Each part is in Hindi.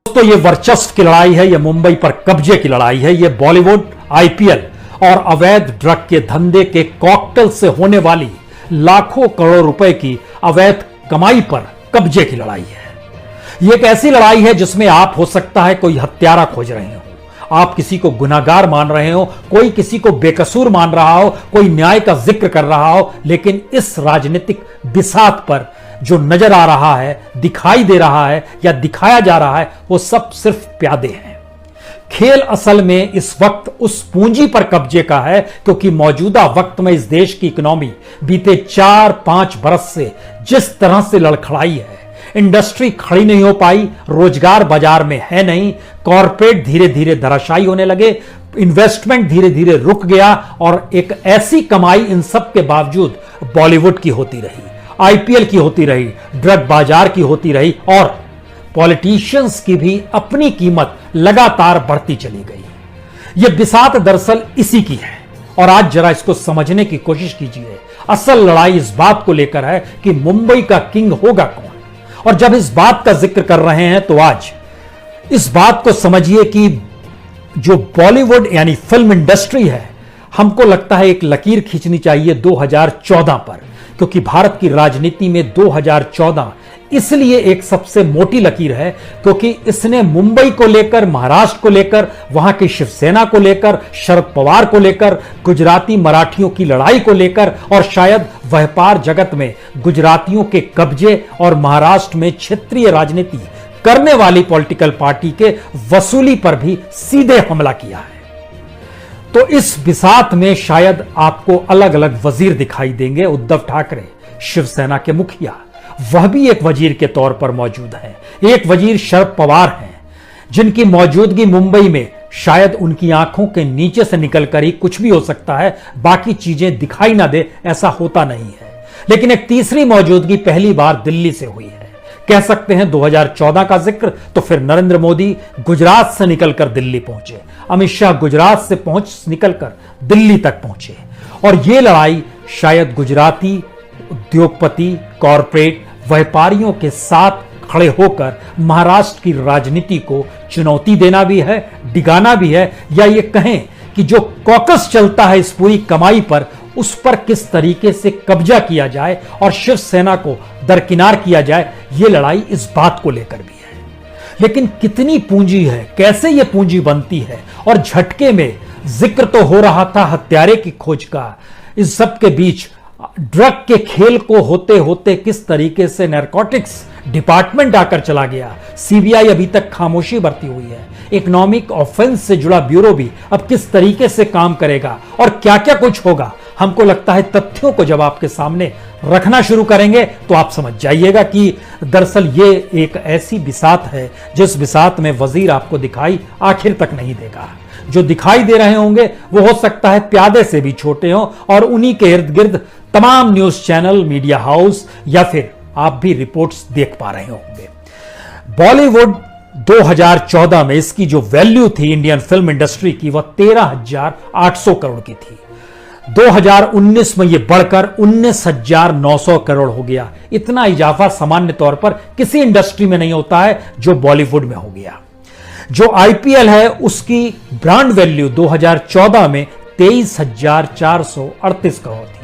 दोस्तों, ये वर्चस्व की लड़ाई है, ये मुंबई पर कब्जे की लड़ाई है, ये बॉलीवुड, आईपीएल और अवैध ड्रग के धंधे के कॉकटेल से होने वाली लाखों करोड़ रुपए की अवैध कमाई पर कब्जे की लड़ाई है। ये एक ऐसी लड़ाई है जिसमें आप हो सकता है कोई हत्यारा खोज रहे हो, आप किसी को गुनाहगार मान रहे हो, कोई किसी को बेकसूर मान रहा हो, कोई न्याय का जिक्र कर रहा हो, लेकिन इस राजनीतिक बिसात पर जो नजर आ रहा है, दिखाई दे रहा है या दिखाया जा रहा है, वो सब सिर्फ प्यादे हैं। खेल असल में इस वक्त उस पूंजी पर कब्जे का है क्योंकि मौजूदा वक्त में इस देश की इकोनॉमी बीते 4-5 बरस से जिस तरह से लड़खड़ाई है, इंडस्ट्री खड़ी नहीं हो पाई, रोजगार बाजार में है नहीं, कॉरपोरेट धीरे धीरे धराशायी होने लगे, इन्वेस्टमेंट धीरे धीरे रुक गया और एक ऐसी कमाई इन सब के बावजूद बॉलीवुड की होती रही, आईपीएल की होती रही, ड्रग बाजार की होती रही और पॉलिटिशियंस की भी अपनी कीमत लगातार बढ़ती चली गई। यह बिसात दरअसल इसी की है और आज जरा इसको समझने की कोशिश कीजिए। असल लड़ाई इस बात को लेकर है कि मुंबई का किंग होगा कौन। और जब इस बात का जिक्र कर रहे हैं तो आज इस बात को समझिए कि जो बॉलीवुड यानी फिल्म इंडस्ट्री है, हमको लगता है एक लकीर खींचनी चाहिए 2014 पर, क्योंकि भारत की राजनीति में 2014 इसलिए एक सबसे मोटी लकीर है क्योंकि इसने मुंबई को लेकर, महाराष्ट्र को लेकर, वहां की शिवसेना को लेकर, शरद पवार को लेकर, गुजराती मराठियों की लड़ाई को लेकर और शायद व्यापार जगत में गुजरातियों के कब्जे और महाराष्ट्र में क्षेत्रीय राजनीति करने वाली पॉलिटिकल पार्टी के वसूली पर भी सीधे हमला किया है। तो इस बिसात में शायद आपको अलग अलग वजीर दिखाई देंगे। उद्धव ठाकरे शिवसेना के मुखिया, वह भी एक वजीर के तौर पर मौजूद हैं। एक वजीर शरद पवार हैं जिनकी मौजूदगी मुंबई में शायद उनकी आंखों के नीचे से निकलकर ही कुछ भी हो सकता है, बाकी चीजें दिखाई ना दे, ऐसा होता नहीं है। लेकिन एक तीसरी मौजूदगी पहली बार दिल्ली से हुई है। कह सकते हैं 2014 का जिक्र तो फिर नरेंद्र मोदी गुजरात से निकलकर दिल्ली पहुंचे, अमित शाह गुजरात से निकलकर दिल्ली तक पहुंचे और यह लड़ाई शायद गुजराती उद्योगपति, कॉरपोरेट व्यापारियों के साथ खड़े होकर महाराष्ट्र की राजनीति को चुनौती देना भी है, डिगाना भी है, या ये कहें कि जो कॉकस चलता है इस पूरी कमाई पर, उस पर किस तरीके से कब्जा किया जाए और शिवसेना को दरकिनार किया जाए, ये लड़ाई इस बात को लेकर भी है। लेकिन कितनी पूंजी है, कैसे ये पूंजी बनती है और झटके में जिक्र तो हो रहा था हत्यारे की खोज का, इस सब के बीच ड्रग के खेल को होते होते किस तरीके से नारकोटिक्स डिपार्टमेंट आकर चला गया। सीबीआई अभी तक खामोशी बरती हुई है। इकोनॉमिक ऑफेंस से जुड़ा ब्यूरो भी अब किस तरीके से काम करेगा और क्या क्या कुछ होगा, हमको लगता है तथ्यों को जब आपके सामने रखना शुरू करेंगे तो आप समझ जाइएगा कि दरअसल ये एक ऐसी बिसात है जिस बिसात में वजीर आपको दिखाई आखिर तक नहीं देगा। जो दिखाई दे रहे होंगे वो हो सकता है प्यादे से भी छोटे हों और उन्हीं के इर्द गिर्द तमाम न्यूज चैनल, मीडिया हाउस या फिर आप भी रिपोर्ट्स देख पा रहे होंगे। बॉलीवुड 2014 में इसकी जो वैल्यू थी इंडियन फिल्म इंडस्ट्री की, वह 13,800 करोड़ की थी। 2019 में यह बढ़कर 19,900 करोड़ हो गया। इतना इजाफा सामान्य तौर पर किसी इंडस्ट्री में नहीं होता है जो बॉलीवुड में हो गया। जो आईपीएल है उसकी ब्रांड वैल्यू 2014 में 23,438 करोड़ थी।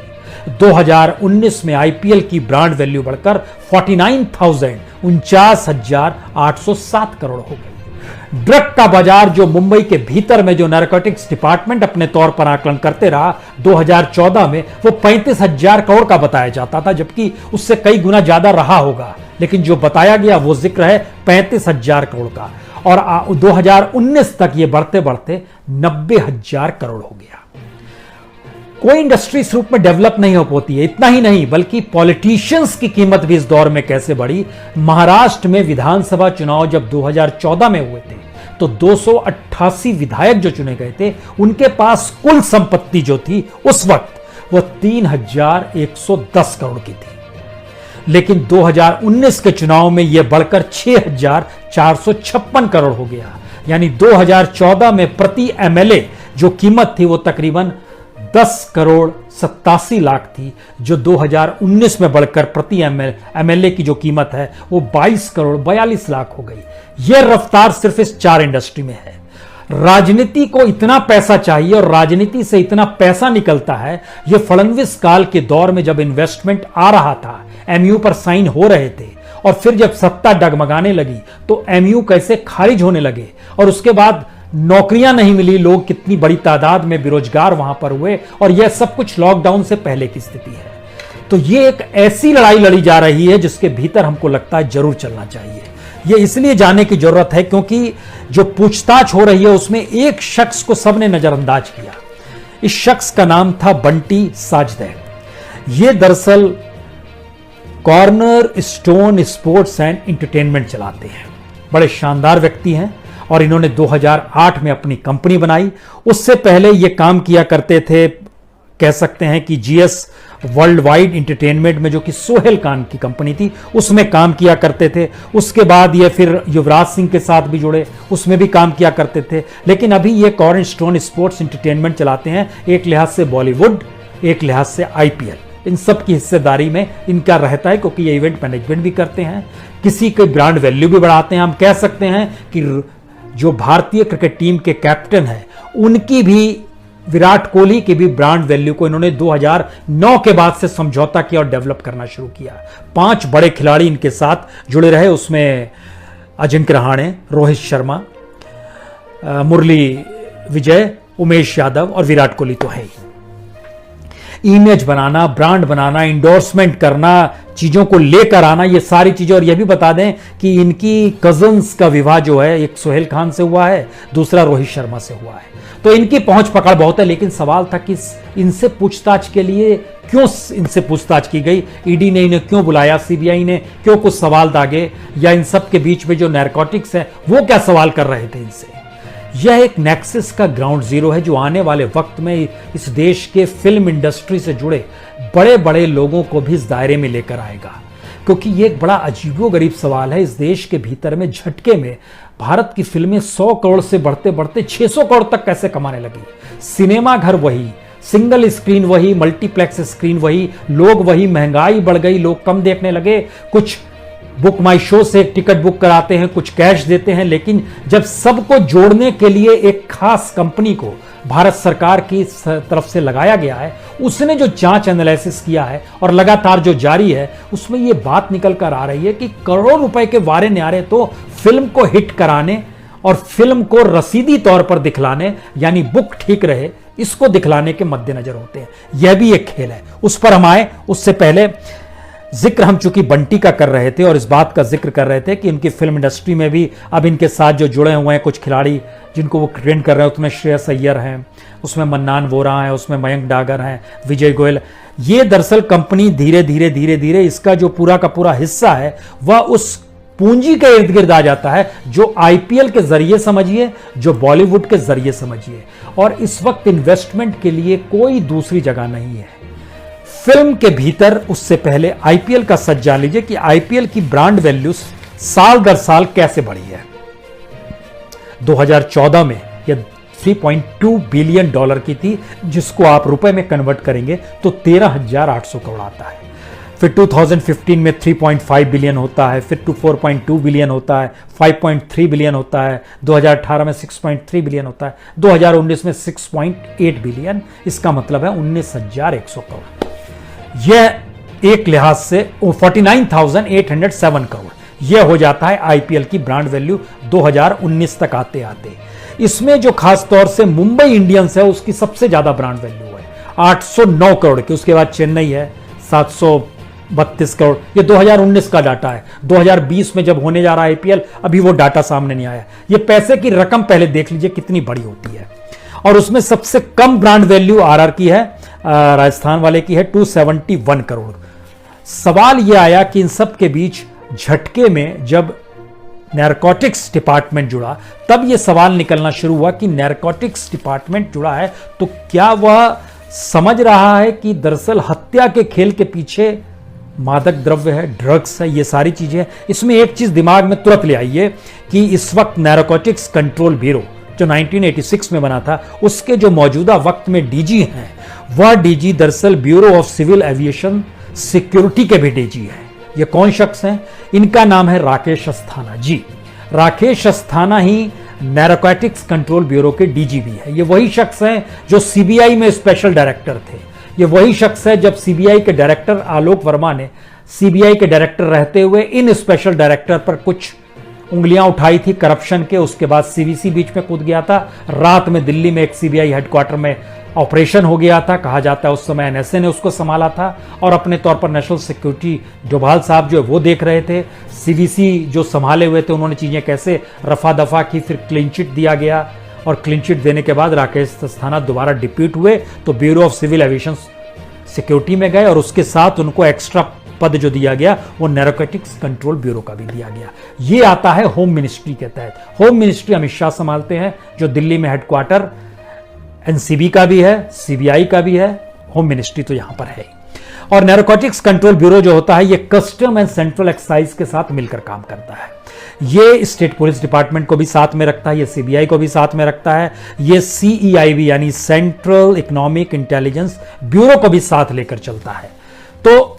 2019 में आईपीएल की ब्रांड वैल्यू बढ़कर 49,807 करोड़ हो गई। ड्रग का बाजार जो मुंबई के भीतर में जो नारकोटिक्स डिपार्टमेंट अपने तौर पर आकलन करते रहा, 2014 में वो 35,000 करोड़ का बताया जाता था, जबकि उससे कई गुना ज्यादा रहा होगा। लेकिन जो बताया गया वो जिक्र है 35,000 करोड़ का और 2019 तक ये बढ़ते बढ़ते 90,000 करोड़ हो गया। कोई इंडस्ट्री इस रूप में डेवलप नहीं हो पाती है। इतना ही नहीं बल्कि पॉलिटिशियंस की कीमत भी इस दौर में कैसे बढ़ी। महाराष्ट्र में विधानसभा चुनाव जब 2014 में हुए थे तो 288 विधायक जो चुने गए थे, उनके पास कुल संपत्ति जो थी उस वक्त वो 3,110 करोड़ की थी। लेकिन 2019 के चुनाव में यह बढ़कर 6,456 करोड़ हो गया। यानी 2014 में प्रति एमएलए जो कीमत थी वो तकरीबन 10 करोड़ 87 लाख थी, जो 2019 में बढ़कर प्रति एमएलए की जो कीमत है वो 22 करोड़ 42 लाख हो गई। यह रफ्तार सिर्फ इस 4 इंडस्ट्री में है। राजनीति को इतना पैसा चाहिए और राजनीति से इतना पैसा निकलता है। यह फडणवीस काल के दौर में जब इन्वेस्टमेंट आ रहा था, एमयू पर साइन हो रहे थे, और फिर जब सत्ता डगमगाने लगी तो एमयू कैसे खारिज होने लगे और उसके बाद नौकरियां नहीं मिली, लोग कितनी बड़ी तादाद में बेरोजगार वहां पर हुए, और यह सब कुछ लॉकडाउन से पहले की स्थिति है। तो यह एक ऐसी लड़ाई लड़ी जा रही है जिसके भीतर हमको लगता है जरूर चलना चाहिए। यह इसलिए जाने की जरूरत है क्योंकि जो पूछताछ हो रही है उसमें एक शख्स को सबने नजरअंदाज किया। इस शख्स का नाम था बंटी साजदेव। यह दरअसल corner stone sports and entertainment चलाते हैं। बड़े शानदार व्यक्ति हैं और इन्होंने 2008 में अपनी कंपनी बनाई। उससे पहले ये काम किया करते थे, कह सकते हैं कि जीएस वर्ल्ड वाइड एंटरटेनमेंट में, जो कि सोहेल खान की कंपनी थी, उसमें काम किया करते थे। उसके बाद ये फिर युवराज सिंह के साथ भी जुड़े, उसमें भी काम किया करते थे। लेकिन अभी ये कॉर्नर स्टोन स्पोर्ट्स एंटरटेनमेंट चलाते हैं, एक लिहाज से बॉलीवुड, एक लिहाज से आईपीएल। इन सब की हिस्सेदारी में इनका रहता है, क्योंकि ये इवेंट मैनेजमेंट भी करते हैं, किसी के ब्रांड वैल्यू भी बढ़ाते हैं। हम कह सकते हैं कि जो भारतीय क्रिकेट टीम के कैप्टन हैं, उनकी भी, विराट कोहली की भी ब्रांड वैल्यू को इन्होंने 2009 के बाद से समझौता किया और डेवलप करना शुरू किया। 5 बड़े खिलाड़ी इनके साथ जुड़े रहे, उसमें अजिंक्य रहाणे, रोहित शर्मा, मुरली विजय, उमेश यादव और विराट कोहली तो है ही। इमेज बनाना, ब्रांड बनाना, इंडोर्समेंट करना, चीजों को लेकर आना, ये सारी चीजें। और ये भी बता दें कि इनकी कजन्स का विवाह जो है, एक सोहेल खान से हुआ है, दूसरा रोहित शर्मा से हुआ है। तो इनकी पहुंच पकड़ बहुत है। लेकिन सवाल था कि इनसे पूछताछ के लिए क्यों इनसे पूछताछ की गई, ईडी ने इन्हें क्यों बुलाया, सीबीआई ने क्यों कुछ सवाल दागे, या इन सब के बीच में जो नैरकोटिक्स है वो क्या सवाल कर रहे थे इनसे। यह एक नेक्सस का ग्राउंड जीरो है जो आने वाले वक्त में इस देश के फिल्म इंडस्ट्री से जुड़े बड़े बड़े लोगों को भी इस दायरे में लेकर आएगा। क्योंकि यह एक बड़ा अजीबोगरीब सवाल है। इस देश के भीतर में झटके में भारत की फिल्में 100 करोड़ से बढ़ते बढ़ते 600 करोड़ तक कैसे कमाने लगी। सिनेमा घर वही, सिंगल स्क्रीन वही, मल्टीप्लेक्स स्क्रीन वही, लोग वही, महंगाई बढ़ गई, लोग कम देखने लगे। कुछ बुक माई शो से टिकट बुक कराते हैं, कुछ कैश देते हैं। लेकिन जब सबको जोड़ने के लिए एक खास कंपनी को भारत सरकार की तरफ से लगाया गया है, उसने जो जांच एनालिसिस किया है और लगातार जो जारी है, उसमें यह बात निकल कर आ रही है कि करोड़ों रुपए के वारे न्यारे तो फिल्म को हिट कराने और फिल्म को रसीदी तौर पर दिखलाने, यानी बुक ठीक रहे, इसको दिखलाने के मद्देनजर होते हैं। यह भी एक खेल है, उस पर हम आए। उससे पहले जिक्र हम चूंकि बंटी का कर रहे थे और इस बात का जिक्र कर रहे थे कि उनकी फिल्म इंडस्ट्री में भी अब इनके साथ जो जुड़े हुए हैं कुछ खिलाड़ी जिनको वो ट्रेन कर रहे हैं, उसमें श्रेयस अय्यर हैं, उसमें मन्नान वोरा हैं, उसमें मयंक डागर हैं, विजय गोयल। ये दरअसल कंपनी धीरे धीरे धीरे धीरे इसका जो पूरा का पूरा हिस्सा है वह उस पूंजी के इर्द गिर्द आ जाता है जो आईपीएल के जरिए समझिए, जो बॉलीवुड के जरिए समझिए। और इस वक्त इन्वेस्टमेंट के लिए कोई दूसरी जगह नहीं है फिल्म के भीतर। उससे पहले आईपीएल का सच जान लीजिए कि आईपीएल की ब्रांड वैल्यू साल दर साल कैसे बढ़ी है। 2014 में यह 3.2 बिलियन डॉलर की थी, जिसको आप रुपए में कन्वर्ट करेंगे तो 13,800 करोड़ आता है। फिर 2015 में 3.5 बिलियन होता है, फिर 4.2 बिलियन होता है, 5.3 बिलियन होता है, 2018 में 6.3 बिलियन होता है, 2019 में 6.8 बिलियन। इसका मतलब है 19,100 करोड़। यह एक लिहाज से 49,807 करोड़ यह हो जाता है आईपीएल की ब्रांड वैल्यू 2019 तक आते आते। इसमें जो खास तौर से मुंबई इंडियंस है उसकी सबसे ज्यादा ब्रांड वैल्यू है 809 करोड़ की। उसके बाद चेन्नई है 732 करोड़। ये 2019 का डाटा है। 2020 में जब होने जा रहा है आईपीएल, अभी वो डाटा सामने नहीं आया। ये पैसे की रकम पहले देख लीजिए कितनी बड़ी होती है। और उसमें सबसे कम ब्रांड वैल्यू आरआर की है, राजस्थान वाले की है 271 करोड़। सवाल यह आया कि इन सब के बीच झटके में जब नैरकोटिक्स डिपार्टमेंट जुड़ा, तब यह सवाल निकलना शुरू हुआ कि नैरकोटिक्स डिपार्टमेंट जुड़ा है तो क्या वह समझ रहा है कि दरअसल हत्या के खेल के पीछे मादक द्रव्य है, ड्रग्स है, ये सारी चीजें। इसमें एक चीज दिमाग में तुरंत ले आइए कि इस वक्त नैरकोटिक्स कंट्रोल ब्यूरो जो 1986 में बना था, उसके जो मौजूदा वक्त में डीजी हैं वह डीजी दरअसल bureau of civil aviation security के भी डीजी हैं। ये कौन शख्स हैं? इनका नाम है राकेश अस्थाना जी। राकेश अस्थाना ही नैरोकॉटिक्स कंट्रोल ब्यूरो के डीजी भी है। ये वही शख्स हैं जो सीबीआई में स्पेशल डायरेक्टर थे। ये वही शख्स है जब सीबीआई के डायरेक्टर आलोक वर्मा ने सीबीआई के डायरेक्टर रहते हुए इन स्पेशल डायरेक्टर पर कुछ उंगलियां उठाई थी करप्शन के। उसके बाद सीवीसी बीच में कूद गया था। रात में दिल्ली में एक सीबीआई हेडक्वार्टर में ऑपरेशन हो गया था। कहा जाता है उस समय एनएसए ने उसको संभाला था और अपने तौर पर नेशनल सिक्योरिटी डोभाल साहब जो है वो देख रहे थे। सीवीसी जो संभाले हुए थे उन्होंने चीजें कैसे रफा दफा की, फिर क्लीन चिट दिया गया और क्लीन चिट देने के बाद राकेश अस्थाना दोबारा डिप्यूट हुए तो bureau of civil aviation security में गए और उसके साथ उनको एक्स्ट्रा पद जो दिया गया वो नैरोकॉटिक्स कंट्रोल ब्यूरो का भी दिया गया। ये आता है होम मिनिस्ट्री के तहत। होम मिनिस्ट्री अमित शाह संभालते हैं जो दिल्ली में हेडक्वार्टर एनसीबी का भी है, सीबीआई का भी है, होम मिनिस्ट्री तो यहां पर है। और नैरोकॉटिक्स कंट्रोल ब्यूरो जो होता है ये कस्टम एंड सेंट्रल एक्साइज के साथ मिलकर काम करता है। ये स्टेट पुलिस डिपार्टमेंट को भी साथ में रखता है, ये सीबीआई को भी साथ में रखता है, ये सीईआईबी यानी सेंट्रल इकोनॉमिक इंटेलिजेंस ब्यूरो को भी साथ लेकर चलता है। तो